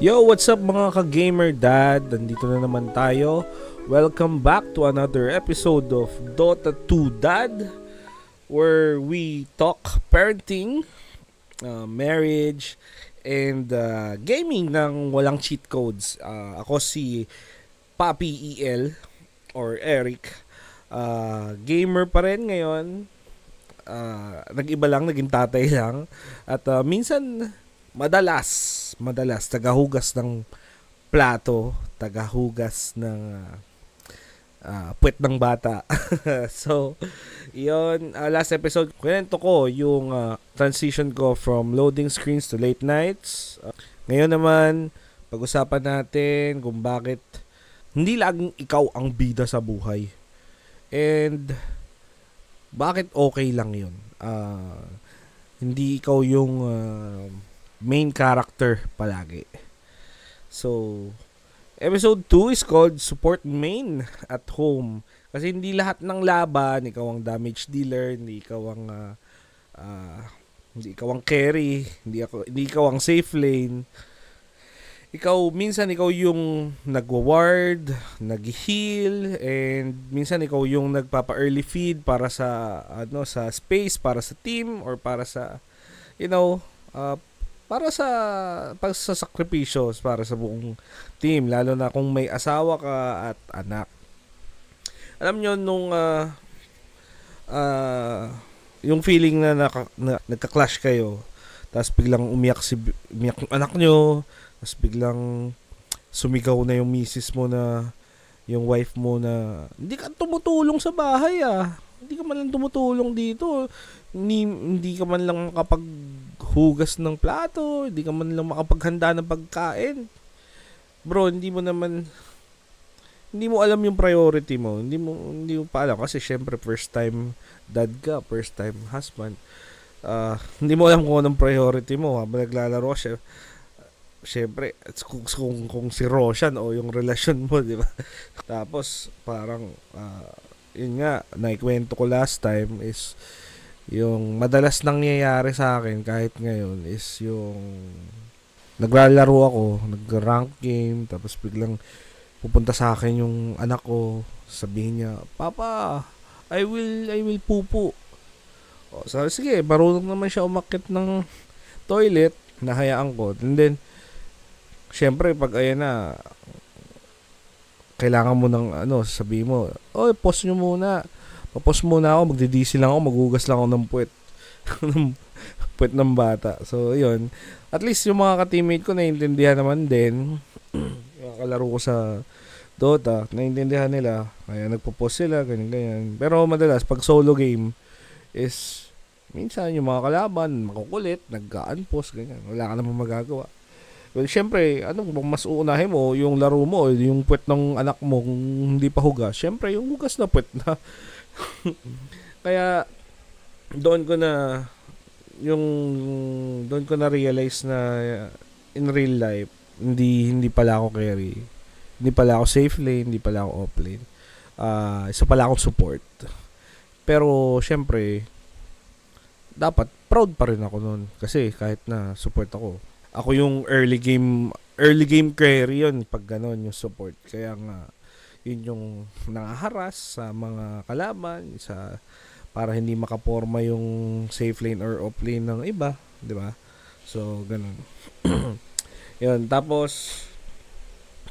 Yo, what's up mga ka-gamer dad? Nandito na naman tayo. Welcome back to another episode of Dota 2 Dad, where we talk parenting, marriage, and gaming ng walang cheat codes. Ako si Papi EL or Eric. Gamer pa rin ngayon. Nag-iba lang, naging tatay lang. At minsan madalas tagahugas ng plato, tagahugas ng puwet ng bata. So, yon last episode, kwento ko yung transition ko from loading screens to late nights. Ngayon naman, pag-usapan natin kung bakit hindi laging ikaw ang bida sa buhay. And bakit okay lang yun. Hindi ikaw yung main character palagi. So, episode 2 is called Support Main at Home. Kasi hindi lahat ng laban, ikaw ang damage dealer, hindi ikaw ang carry, hindi ikaw ang safe lane. Minsan ikaw yung nagwa-ward, nag-heal, and minsan ikaw yung nagpapa-early feed para sa sa space, para sa team, or para sa para sa pagsasakripisyo para sa buong team, lalo na kung may asawa ka at anak. Alam nyo, nung yung feeling na nagka-clash kayo, tapos biglang umiyak yung anak nyo, tapos biglang sumigaw na yung misis mo, na yung wife mo, na hindi ka tumutulong sa bahay hindi ka man lang tumutulong dito, hindi ka man lang makapaghugas ng plato, hindi ka man lang makapaghanda ng pagkain. Bro, hindi mo alam yung priority mo. Hindi mo pa alam kasi syempre first time dad ka, first time husband. Hindi mo alam kung anong priority mo habang naglalaro siya. Syempre, kung si Roshan o yung relasyon mo, di ba? Tapos parang yun nga, naikwento ko last time is yung madalas nangyayari sa akin kahit ngayon is yung naglalaro ako, nag-rank game, tapos biglang pupunta sa akin yung anak ko, sabihin niya, "Papa, I will pupo." So, sige, marunong naman siya umakyat ng toilet, nahayaan ko. And then, syempre, pag ayan na, kailangan mo ng sabihin mo, "Oy, pause nyo muna. Papause muna ako, magdi-DC lang ako, maghugas lang ako ng puwet." Puwet ng bata. So, yun. At least yung mga ka-teammate ko naiintindihan naman din. Yung kalaro ko sa Dota, naiintindihan nila. Kaya nagpo-pause sila, ganyan. Pero madalas, pag solo game, is minsan yung mga kalaban, makukulit, nag-unpause, ganyan. Wala ka namang magagawa. Well, syempre, mas uunahin mo, yung laro mo, yung puwet ng anak mo, kung hindi pa hugas, syempre, yung hugas na puwet na. Kaya, doon ko na realize na in real life, hindi pala ako carry. Hindi pala ako safe lane, hindi pala ako off lane. Isa pala akong support. Pero, syempre, dapat proud pa rin ako noon. Kasi, kahit na support ako yung early game carry yun pag gano'n yung support. Kaya nga, yun yung nangaharas sa mga kalaban, para hindi makaporma yung safe lane or off lane ng iba, di ba? So, ganun. Yun, tapos,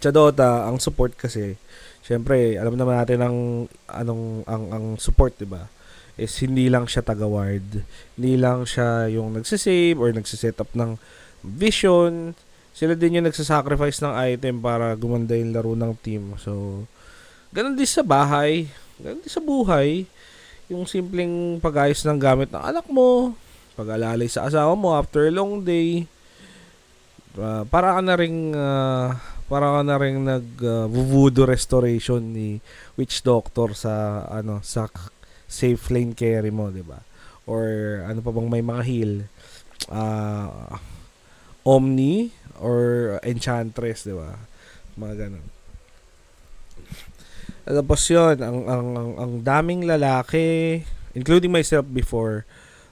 sa Dota, ang support kasi, syempre, alam naman natin ang support, di ba? Is hindi lang siya taga-ward, hindi lang siya yung nagsisave or nagsiset up ng vision. Sila din yung nagsasacrifice ng item para gumanda yung laro ng team. So, ganun din sa bahay, ganun din sa buhay. Yung simpleng pag-ayos ng gamit ng anak mo, pag-alalay sa asawa mo after a long day, para ka na ring nag-voodoo restoration ni witch doctor sa safe lane carry mo, 'di ba? Or ano pa bang may mga heal, Omni or Enchantress, 'di ba? Mga ganun. Tapos yun, ang daming lalaki, including myself before,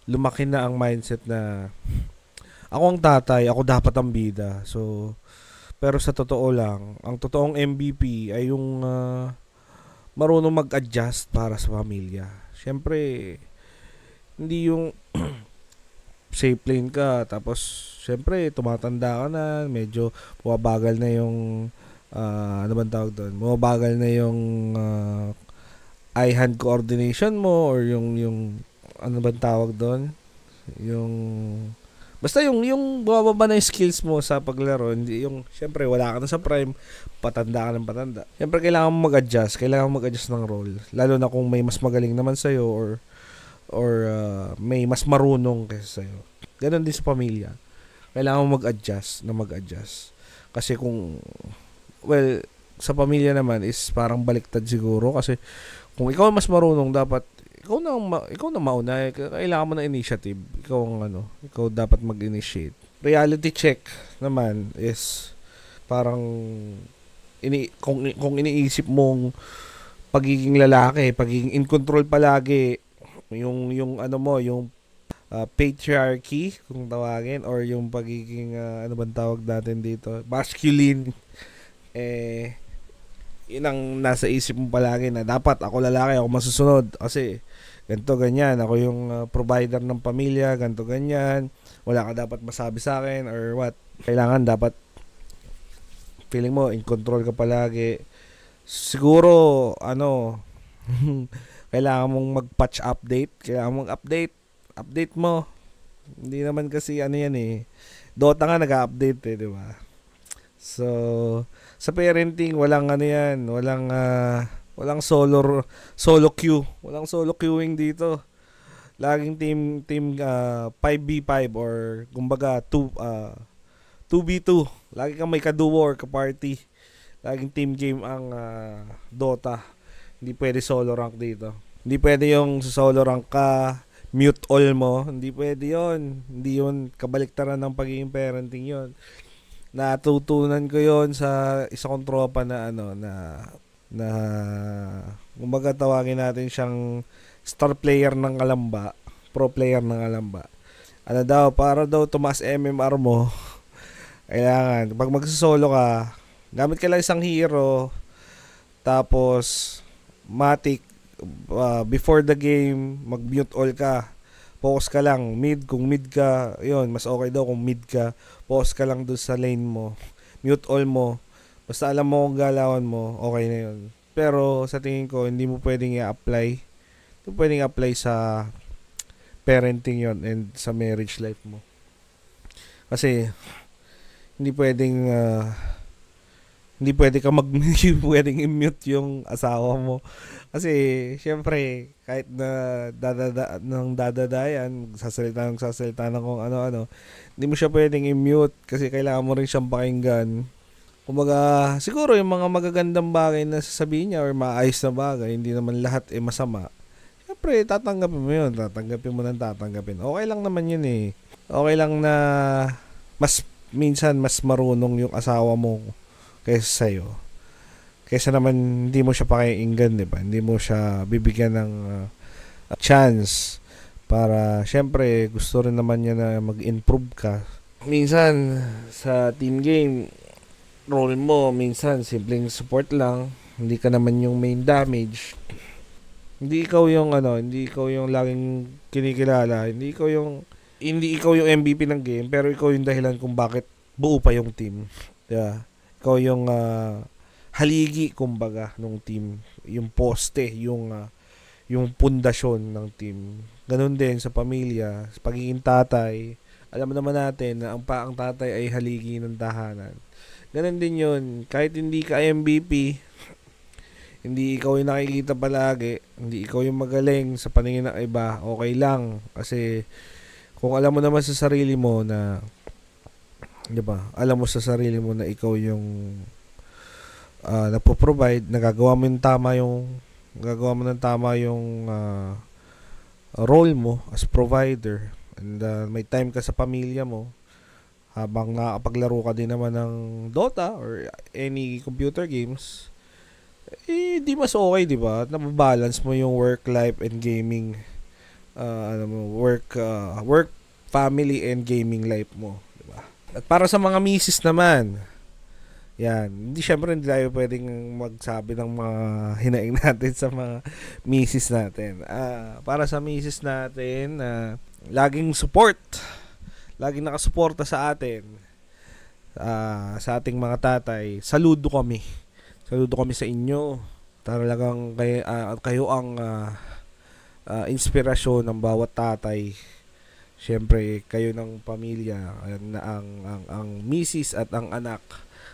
lumaki na ang mindset na ako ang tatay, ako dapat ang bida. So, Pero sa totoo lang, ang totoong MVP ay yung marunong mag-adjust para sa pamilya. Siyempre, hindi yung safe lane ka, tapos siyempre tumatanda ka na, medyo bumabagal na yung ano bang tawag doon? Bumabagal na yung eye-hand coordination mo, or yung ano bang tawag doon? Yung basta yung bumababa na yung skills mo sa paglaro, hindi yung syempre wala ka na sa prime, patanda ka ng patanda. Syempre kailangan mo mag-adjust ng role, lalo na kung may mas magaling naman sa or may mas marunong kaysa sa'yo. Ganon din sa pamilya. Kailangan mo mag-adjust. Kasi sa pamilya naman is parang baliktad siguro, kasi kung ikaw mas marunong, dapat ikaw na mauna. Kailangan mo na initiative. Ikaw dapat mag-initiate. Reality check naman is parang kung iniisip mong pagiging lalaki, pagiging in control palagi, yung patriarchy kung tawagin, or yung pagiging ano bang tawag natin dito, masculine, yun ang nasa isip mo palagi, na dapat ako lalaki, ako masusunod kasi ganito ganyan, ako yung provider ng pamilya, ganito ganyan, wala ka dapat masabi sa akin or what. Kailangan dapat feeling mo in control ka palagi. Siguro kailangan mong mag-patch update, kailangan mong update mo. Hindi naman kasi yan Dota nga nag-update di ba? So sa parenting, walang walang solo queue. Walang solo queuing dito. Laging team 5v5, or kumbaga 2v2. Lagi kang may kaduo or ka-party. Laging team game ang Dota. Hindi pwede solo rank dito. Hindi pwede yung solo rank ka, mute all mo. Hindi pwede yon. Hindi yun kabaliktaran ng pagiging parenting yon. Natutunan ko yon sa isa kong tropa na kumbaga tawagin natin siyang star player ng Kalamba, pro player ng Kalamba. Para daw tumaas MMR mo, kailangan pag magsasolo ka, gamit ka lang isang hero, tapos matic, before the game mag-mute all ka, focus ka lang mid. Kung mid ka, yun, mas okay daw kung mid ka, focus ka lang doon sa lane mo, mute all mo, basta alam mo kung galawan mo, okay na yun. Pero sa tingin ko, hindi mo pwedeng i-apply sa parenting yon and sa marriage life mo, kasi hindi pwedeng hindi pwedeng i-mute yung asawa mo. Kasi syempre kahit na dadadayan, sasalita ng kung ano-ano, hindi mo siya pwedeng i-mute kasi kailangan mo rin siyang pakinggan. Kumbaga siguro yung mga magagandang bagay na sasabihin niya or maayos na bagay, hindi naman lahat masama. Syempre tatanggapin mo nang tatanggapin. Okay lang naman yun Okay lang na minsan mas marunong yung asawa mo kaysa sa'yo. Kaysa naman hindi mo siya pakinggan, di ba? Hindi mo siya bibigyan ng chance para, syempre, gusto rin naman niya na mag-improve ka. Minsan, sa team game, role mo, minsan, simpleng support lang. Hindi ka naman yung main damage. Hindi ikaw yung laging kinikilala. Hindi ikaw yung MVP ng game, pero ikaw yung dahilan kung bakit buo pa yung team. Diba? Ikaw yung haligi, kumbaga, ng team. Yung poste, yung pundasyon ng team. Ganun din sa pamilya, sa pagiging tatay. Alam naman natin na ang tatay ay haligi ng tahanan. Ganun din yun. Kahit hindi ka MVP, hindi ikaw yung nakikita palagi, hindi ikaw yung magaling sa paningin ng iba, okay lang. Kasi kung alam mo naman sa sarili mo na, di ba, alam mo sa sarili mo na ikaw yung nagpo-provide, nagagawa mo ng tama yung role mo as provider, and may time ka sa pamilya mo habang nakakapaglaro ka din naman ng Dota or any computer games, di mas okay, di ba? Nababalance mo yung work life and gaming, work, family and gaming life mo, di ba? At para sa mga misis naman, Yan. Hindi, syempre, hindi tayo pwedeng magsabi ng mga hinaing natin sa mga misis natin. Para sa misis natin, laging support. Laging nakasuporta sa atin. Sa ating mga tatay. Saludo kami. Saludo kami sa inyo. Talagang kayo ang inspirasyon ng bawat tatay. Siyempre, kayo ng pamilya, ang misis at ang anak,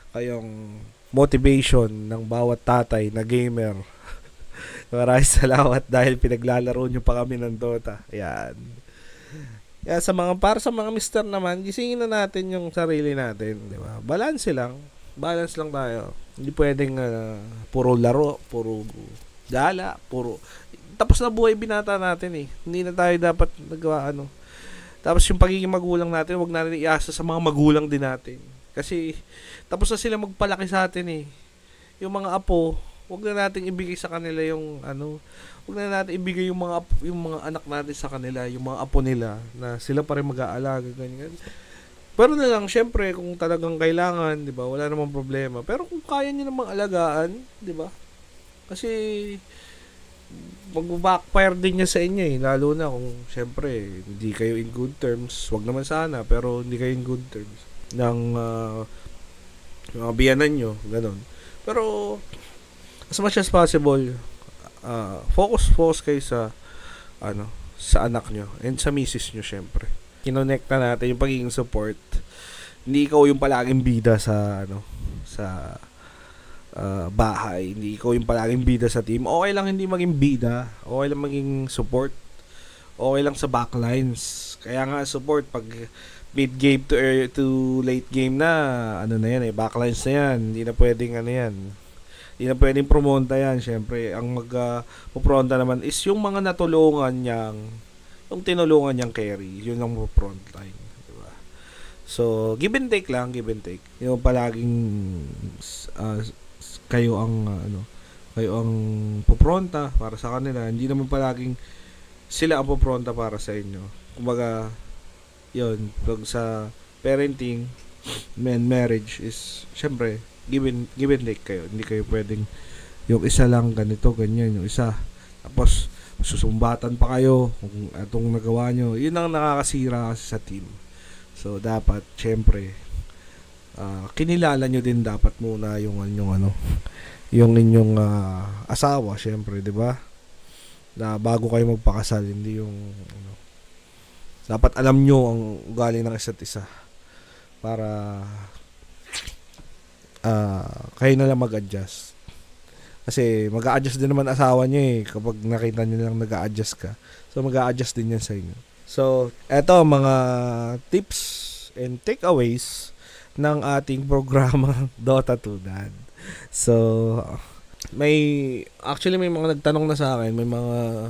kayong motivation ng bawat tatay na gamer. Maraming salamat dahil pinaglalaro nyo pa kami ng Dota. Yan. Yan, para sa mga mister naman, gisingin na natin yung sarili natin, di ba? Balance lang. Balance lang tayo. Hindi pwedeng puro laro, puro gala, puro... Tapos na buhay binata natin eh. Hindi na tayo dapat nagawa Tapos yung pagiging magulang natin, wag natin iasa sa mga magulang din natin. Kasi tapos na sila magpalaki sa atin eh. Yung mga apo, wag na natin ibigay sa kanila yung wag na natin ibigay yung mga anak natin sa kanila, yung mga apo nila na sila pa rin mag-aalaga ganyan. Pero na lang syempre kung talagang kailangan, 'di ba? Wala namang problema. Pero kung kaya niyo namang alagaan, 'di ba? Kasi mag-backfire din niya sa inyo eh. Lalo na kung syempre hindi kayo in good terms. Wag naman sana, pero hindi kayo in good terms ng mga biyanan nyo, ganun. Pero as much as possible, focus kayo sa sa anak nyo and sa misis nyo syempre. Kinonekta natin yung pagiging support. Hindi ikaw yung palaging bida sa sa bahay, hindi ikaw yung palaging bida sa team. Okay lang hindi maging bida, okay lang maging support, okay lang sa backlines. Kaya nga support pag mid game to late game na na yan eh, backlines na yan, hindi na pwedeng yan, hindi na pwedeng promonta yan. Syempre ang magpupronta naman is yung mga natulungan niyang, yung tinulungan niyang carry, yun ang front line, diba? So give and take lang, give and take. Yung palaging kayo ang popronta para sa kanila, hindi naman palaging sila ang popronta para sa inyo. Kumbaga, yun, pag sa parenting and marriage is, syempre, give and take kayo. Hindi kayo pwedeng yung isa lang ganito, ganyan, yung isa. Tapos, susumbatan pa kayo kung itong nagawa nyo. Yun ang nakakasira kasi sa team. So, dapat, syempre, kinilala nyo din dapat muna yung inyong asawa, syempre, 'di ba? Na bago kayo magpakasal, hindi yung dapat alam nyo ang ugali ng isa't isa para kayo na lang mag-adjust. Kasi mag-a-adjust din naman asawa nyo eh kapag nakita nyo lang nag-a-adjust ka. So mag-a-adjust din yan sa inyo. So, eto mga tips and takeaways ng ating programa Dota 2 Dad. So, may mga nagtanong na sa akin, may mga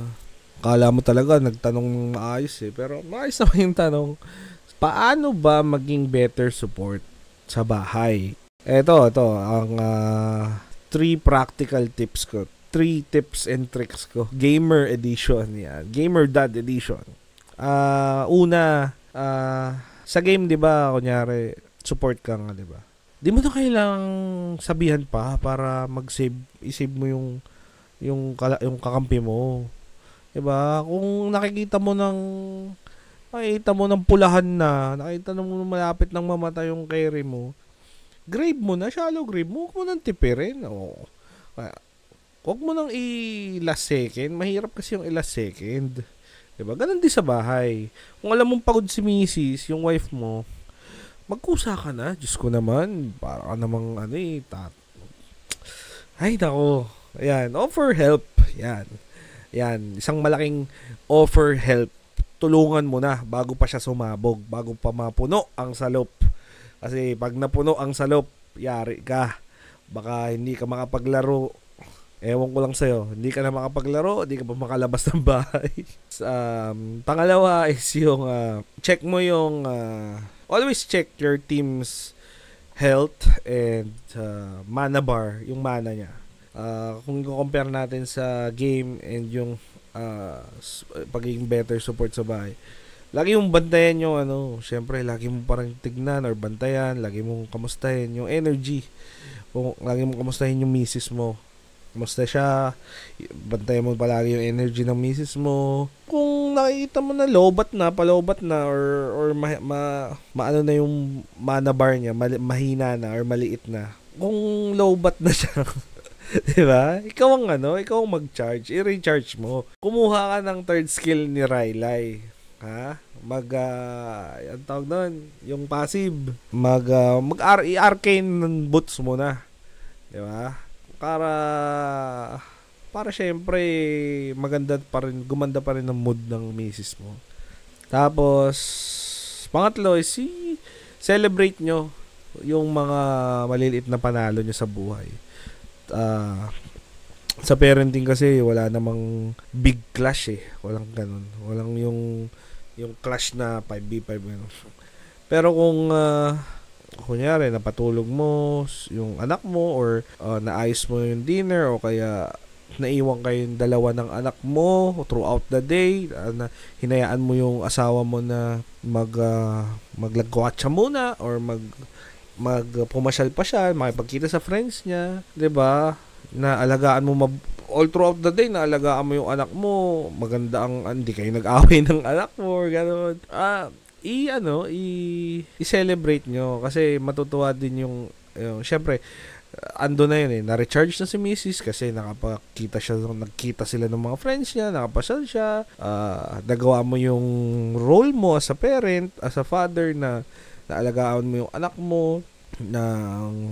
kala mo talaga nagtanong maayos eh, pero maayos naman yung tanong. Paano ba maging better support sa bahay? Ito ang 3 practical tips ko. 3 tips and tricks ko. Gamer edition yan. Gamer Dad edition. Una, sa game 'di ba, kunyari support ka nga, 'di ba? Di mo na kailangang sabihan pa para i-save mo yung kakampi mo. 'Di ba? Kung nakikita mo ng pulahan na, nakita mo malapit nang mamatay yung carry mo, grave mo na, shallow grave mo, huwag mo nang tipirin. Huwag mo nang i-last second. Mahirap kasi yung i-last second. 'Di ba? Ganun din sa bahay. Kung alam mong pagod si misis, yung wife mo, magkusa ka na. Diyos ko naman, para ka namang ay nako. Ayan, offer help. Yan, isang malaking offer help. Tulungan mo na bago pa siya sumabog, bago pa mapuno ang salop. Kasi pag napuno ang salop, yari ka. Baka hindi ka makapaglaro. Ewan ko lang sa'yo, hindi ka na makapaglaro, hindi ka pa makalabas ng bahay. Pangalawa is yung check mo yung always check your team's health and mana bar, yung mana niya. Kung i-compare natin sa game and yung pagiging better support sa bahay, lagi mong bantayan yung syempre lagi mong parang tignan or bantayan, lagi mong kamustahin yung energy. Kung lagi mong kamustahin yung misis mo. Kamusta siya? Bantayan mo palagi yung energy ng misis mo. Kung nakikita mo na lowbat na, palowbat na or maano na yung mana bar niya, mahina na or maliit na. Kung lowbat na siya, 'di ba? Ikaw ang mag-charge, i-recharge mo. Kumuha ka ng third skill ni Rylai. Ha? Ang tawag doon, yung passive. I-arcane ng boots mo na. 'Di ba? Para syempre gumanda pa rin ang mood ng misis mo. Tapos pangatlo is celebrate nyo yung mga maliliit na panalo nyo sa buhay. Sa parenting kasi wala namang big clash eh. Walang ganun. Walang yung clash na 5v5 ganun. Pero kung kunyari napatulog mo yung anak mo or naayos mo yung dinner o kaya naiwan kayong dalawa ng anak mo throughout the day, na hinayaan mo yung asawa mo na maglagwatcha muna or pumasyal pa siya, makipagkita sa friends niya, 'di ba? Na alagaan mo all throughout the day, na alagaan mo yung anak mo, maganda hindi kayo nag-away ng anak mo or gano'n. I-celebrate nyo kasi matutuwa din yung syempre ando na yun na-recharge na si Mrs. kasi nagkita sila ng mga friends niya, nakapasyal siya, nagawa mo yung role mo as a parent, as a father, na naalagaan mo yung anak mo, na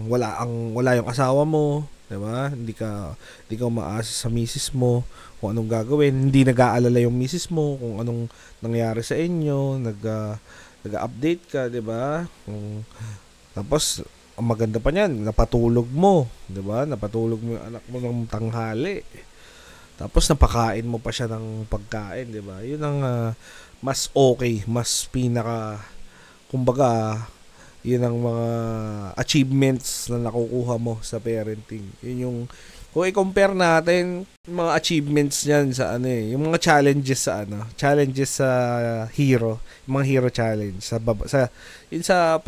wala yung asawa mo, 'di ba? Hindi ka umaasa sa misis mo kung anong gagawin, hindi nag-aalala yung misis mo kung anong nangyari sa inyo, nag-update ka, 'di ba? Tapos ang maganda pa niyan, napatulog mo, 'di ba? Napatulog mo yung anak mo ng tanghali. Tapos napakain mo pa siya ng pagkain, 'di ba? 'Yun ang mas okay, mas kumbaga, yun ang mga achievements na nakukuha mo sa parenting. Yun yung, kung i-compare natin mga achievements niyan sa yung mga challenges sa hero, yung mga hero challenge yun sa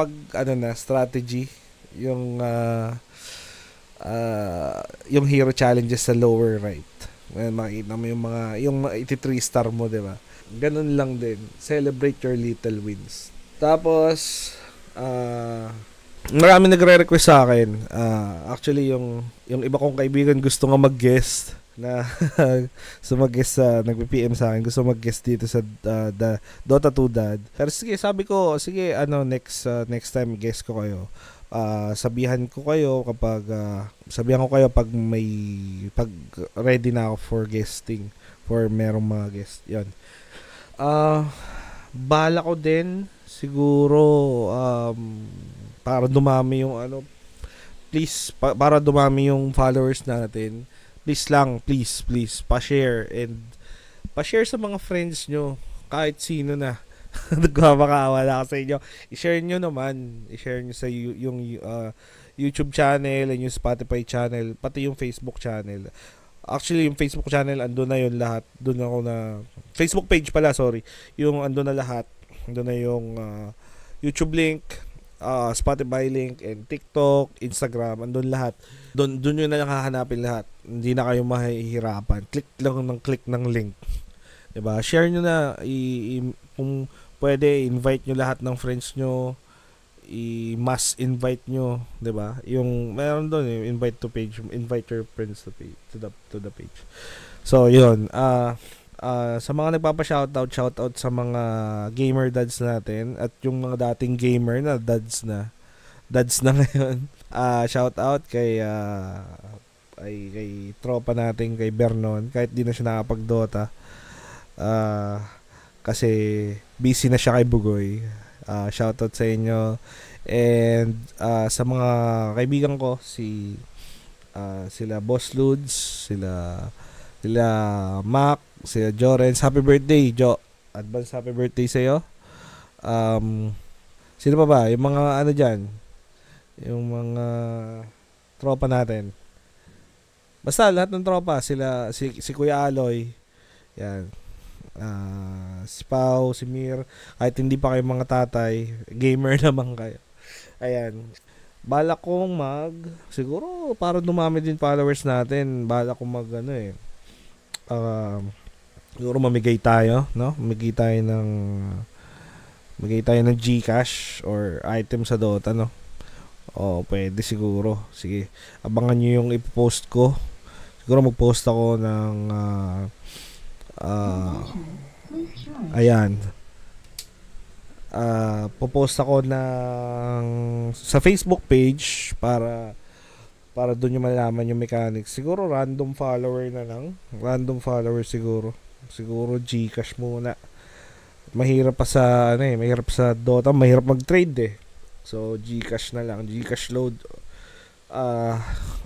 strategy, yung yung hero challenges sa lower right. Makikita mo yung 83 star mo, 'di ba? Ganun lang din. Celebrate your little wins. Tapos marami nagre-request sa akin. Actually yung iba kong kaibigan gusto nga mag-guest na mag-guest nagpi-PM sa akin, gusto mag-guest dito sa Dota 2 Dad. Pero sabi ko, next time guest ko kayo. Sabihan ko kayo pag ready na ako for guesting, for merong mga guest. 'Yon. Bala ko din siguro para dumami yung para dumami yung followers natin. Please pa-share sa mga friends nyo, kahit sino na nagmamakaawala ka sa inyo. I-share nyo sa yung YouTube channel and yung Spotify channel, pati yung Facebook channel. Actually, yung Facebook channel, andun na yun lahat. Doon ako Facebook page pala, sorry. Yung andun na lahat. Andun na yung YouTube link, Spotify link, and TikTok, Instagram, andun lahat. Doon yun na lang hahanapin lahat. Hindi na kayo mahihirapan. Click ng link. 'Di ba? Share nyo na, kung pwede, invite nyo lahat ng friends nyo, i-mass invite nyo, 'di ba? Yung meron doon, invite your friends to the page. So, 'yun. Sa mga shoutout sa mga gamer dads natin at yung mga dating gamer na dads na ngayon. Shoutout kay tropa natin, kay Bernon, kahit di na siya nakapag-Dota. Kasi busy na siya kay Bugoy. Shoutout sa inyo. And sa mga kaibigan ko, sila Boss Ludes, sila Mac, sila Jorens. Happy birthday, Jo. Advance happy birthday sa iyo. Sino pa ba? Yung mga dyan? Yung mga tropa natin. Basta lahat ng tropa, si Kuya Aloy. Yan. Si Pao, si Mir, kahit hindi pa kayo mga tatay, gamer naman kayo. Ayan. Balak kong siguro para dumami din followers natin, balak kong siguro mamigay tayo, no? Mamigay tayo ng GCash or item sa Dota, no? Pwede siguro. Sige, abangan nyo yung ipopost ko. Siguro magpost ako ng ayan. Popost ako sa Facebook page para doon nyo malaman yung mechanics. Siguro random follower na lang. Random follower siguro. Siguro GCash muna. Mahirap pa sa Dota, mahirap mag-trade eh. So GCash na lang, GCash load.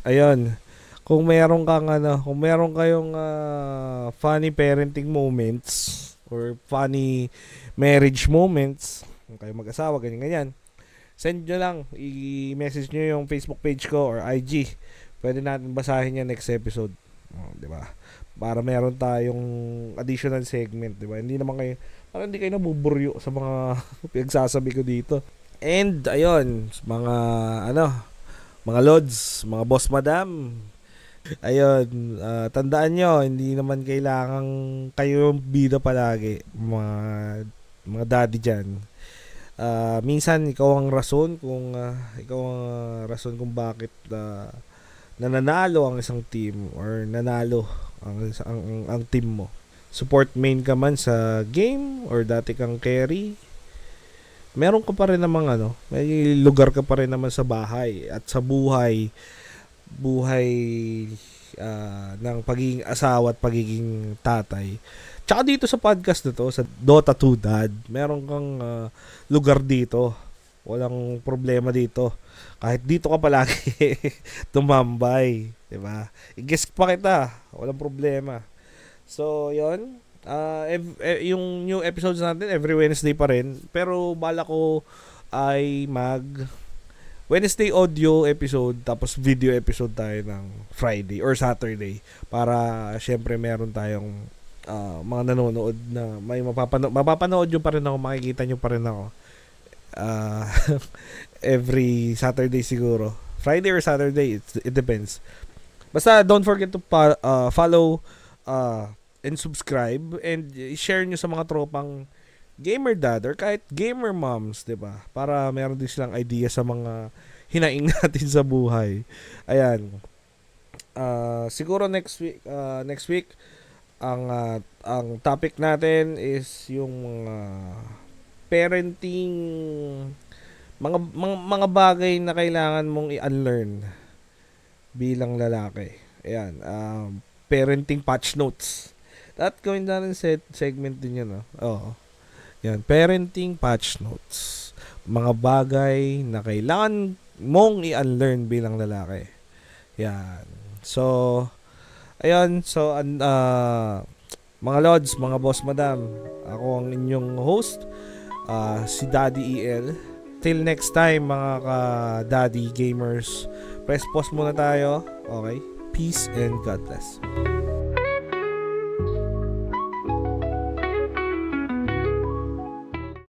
Ayun. Kung meron kayong funny parenting moments or funny marriage moments, kung kayo mag-asawa, ganyan, send nyo lang, i-message nyo yung Facebook page ko or IG. Pwede natin basahin yan next episode. Di ba? Para meron tayong additional segment, di ba? Parang hindi kayo nabuburyo sa mga pinagsasabi ko dito. And ayun, mga lods, mga boss madam. Ayun, tandaan nyo, hindi naman kailangan kayo yung bida palagi, mga daddy dyan. Minsan ikaw ang rason kung bakit nananalo ang isang team or nanalo ang team mo. Support main ka man sa game or dati kang carry, meron ka pa rin namang may lugar ka pa rin naman sa bahay at sa buhay ng pagiging asawa at pagiging tatay. Tsaka dito sa podcast na to, sa Dota 2 Dad, meron kang lugar dito. Walang problema dito. Kahit dito ka palagi tumambay, 'di ba? I-guess pa kita, walang problema. So, 'yon. Yung new episodes natin every Wednesday pa rin, pero bala ko ay Wednesday audio episode tapos video episode tayo ng Friday or Saturday para syempre meron tayong mga nanonood na may mapapanood nyo pa rin ako, makikita nyo pa rin ako every Saturday siguro, Friday or Saturday, it depends. Basta don't forget to follow and subscribe and share nyo sa mga tropang gamer dad or kahit gamer moms, 'di ba? Para meron din silang idea sa mga hinaing natin sa buhay. Ayan. Siguro next week ang topic natin is yung parenting, mga bagay na kailangan mong i-unlearn bilang lalaki. Ayan, parenting patch notes. Gawin na rin segment din yun, no? Oo. Yan, parenting patch notes. Mga bagay na kailangan mong i-unlearn bilang lalaki. Yan. So, ayun. So, mga lods, mga boss madam, ako ang inyong host, si Daddy EL. Till next time, mga ka-daddy gamers. Press pause muna tayo. Okay? Peace and God bless.